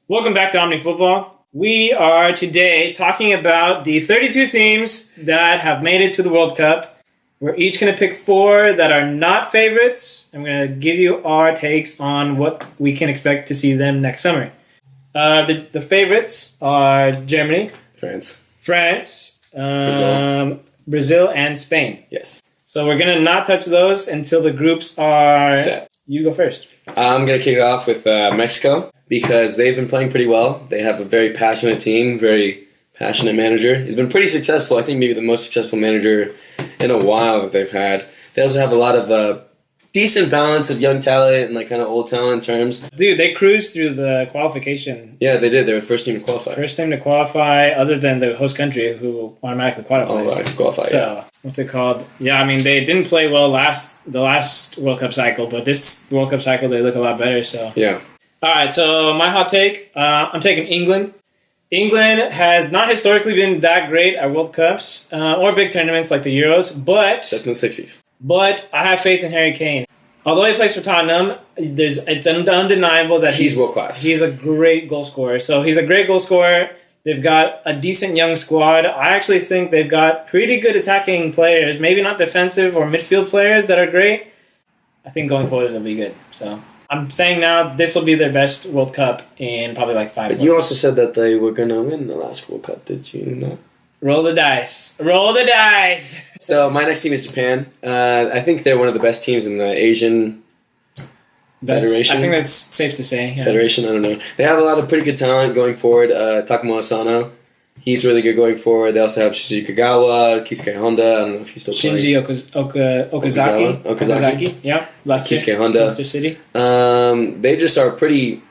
Welcome back to Omni Football. We are today talking about the 32 teams that have made it to the World Cup. We're each going to pick 4 that are not favorites. I'm going to give you our takes on what we can expect to see them next summer. The favorites are Germany, France, Brazil, and Spain. Yes. So we're going to not touch those until the groups are set. You go first. I'm going to kick it off with Mexico because they've been playing pretty well. They have a very passionate team, very passionate manager. He's been pretty successful. I think maybe the most successful manager in a while that they've had. They also have a lot of decent balance of young talent and kind of old talent in terms. Dude, they cruised through the qualification. Yeah, they did. They were the first team to qualify. First team to qualify, other than the host country, who automatically qualifies. Oh, right, qualify. So, what's it called? Yeah, I mean, they didn't play well the last World Cup cycle, but this World Cup cycle, they look a lot better. So yeah. All right, so my hot take, I'm taking England. England has not historically been that great at World Cups or big tournaments like the Euros, but except in the 60s. But I have faith in Harry Kane. Although he plays for Tottenham, it's undeniable that he's world class. He's a great goal scorer. So he's a great goal scorer. They've got a decent young squad. I actually think they've got pretty good attacking players. Maybe not defensive or midfield players that are great. I think going forward it'll be good. So I'm saying now this will be their best World Cup in probably like 5 But you also said that they were going to win the last World Cup, did you not? Roll the dice. Roll the dice. So my next team is Japan. I think they're one of the best teams in the Asian Federation. I think that's safe to say. Yeah. Federation, I don't know. They have a lot of pretty good talent going forward. Takuma Asano, he's really good going forward. They also have Shinji Kagawa, Kisuke Honda. I don't know if he's still playing. Shinji Okazaki. Yeah. Kisuke Honda. Leicester City. They just are pretty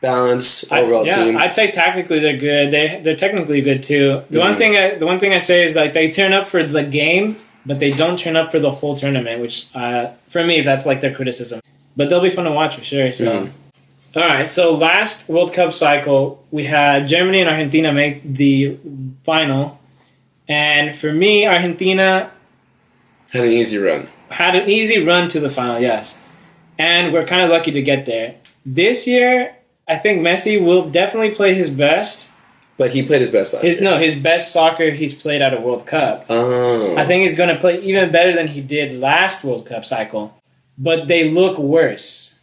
balanced overall team. I'd say tactically they're good. They're technically good too. The one thing I say is like they turn up for the game, but they don't turn up for the whole tournament. Which for me, that's like their criticism. But they'll be fun to watch for sure. So, All right. So last World Cup cycle, we had Germany and Argentina make the final, and for me, Argentina had an easy run. Had an easy run to the final, yes, and we're kind of lucky to get there. This year, I think Messi will definitely play his best. But he played his best last year. No, his best soccer he's played at a World Cup. Oh. I think he's going to play even better than he did last World Cup cycle. But they look worse.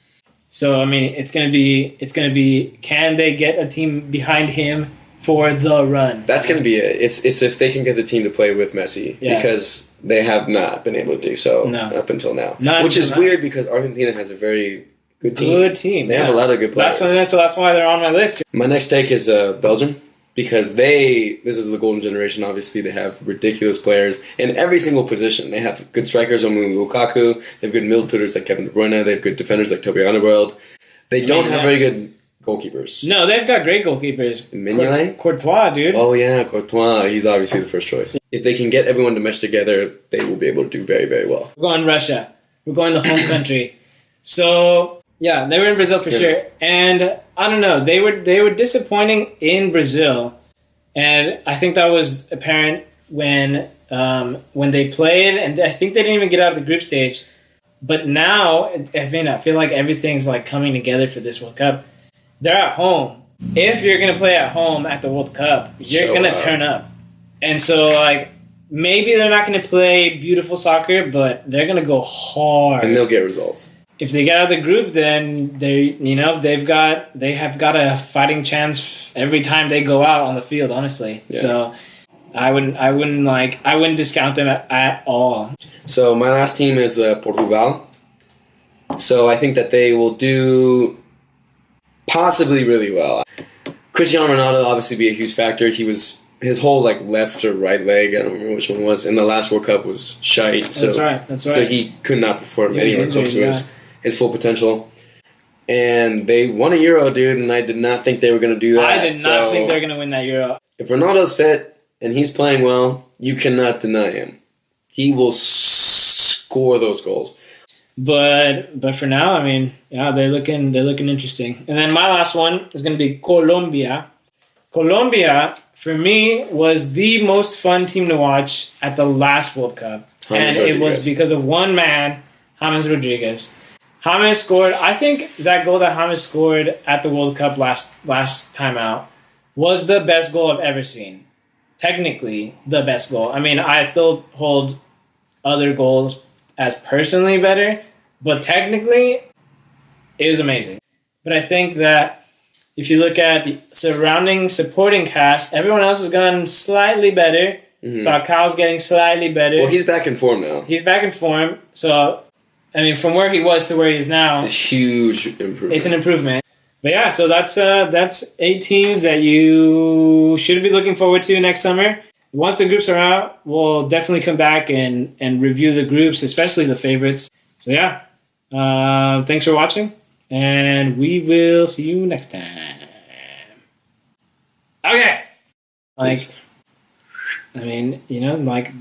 So, I mean, it's going to be, can they get a team behind him for the run? That's going to be it. It's if they can get the team to play with Messi. Yeah. Because they have not been able to do so up until now. Which is weird because Argentina has a very good team. They have a lot of good players. That's why they're on my list. My next take is Belgium. Because this is the golden generation, obviously. They have ridiculous players in every single position. They have good strikers, Romelu Lukaku. They have good midfielders like Kevin De Bruyne. They have good defenders like Toby Alderweireld. They don't have very good goalkeepers. No, they've got great goalkeepers. Mignolet? Courtois, dude. Oh, yeah, Courtois. He's obviously the first choice. If they can get everyone to mesh together, they will be able to do very, very well. We're going Russia. We're going the home country. So, yeah, they were in Brazil for sure. And I don't know. They were disappointing in Brazil. And I think that was apparent when they played. And I think they didn't even get out of the group stage. But now, I feel like everything's like coming together for this World Cup. They're at home. If you're going to play at home at the World Cup, you're going to turn up. And so, like, maybe they're not going to play beautiful soccer, but they're going to go hard. And they'll get results. If they get out of the group, then they have got a fighting chance every time they go out on the field. Honestly, So I wouldn't discount them at all. So my last team is Portugal. So I think that they will do possibly really well. Cristiano Ronaldo obviously be a huge factor. His whole left or right leg, I don't remember which one it was, in the last World Cup was shite. So, That's right. So he could not perform anywhere close to his full potential. And they won a Euro, dude, and I did not think they were going to do that. I did not think they were going to win that Euro. If Ronaldo's fit and he's playing well, you cannot deny him. He will score those goals. But for now, I mean, yeah, they're looking interesting. And then my last one is going to be Colombia. Colombia, for me, was the most fun team to watch at the last World Cup. And it was because of one man, James Rodriguez. James scored. I think that goal that James scored at the World Cup last time out was the best goal I've ever seen. Technically, the best goal. I mean, I still hold other goals as personally better, but technically, it was amazing. But I think that if you look at the surrounding supporting cast, everyone else has gone slightly better. Mm-hmm. Falcao's getting slightly better. Well, he's back in form now. He's back in form. So, I mean, from where he was to where he is now, a huge improvement. It's an improvement. But yeah, so that's 8 teams that you should be looking forward to next summer. Once the groups are out, we'll definitely come back and review the groups, especially the favorites. So yeah, thanks for watching, and we will see you next time. Okay. I mean, like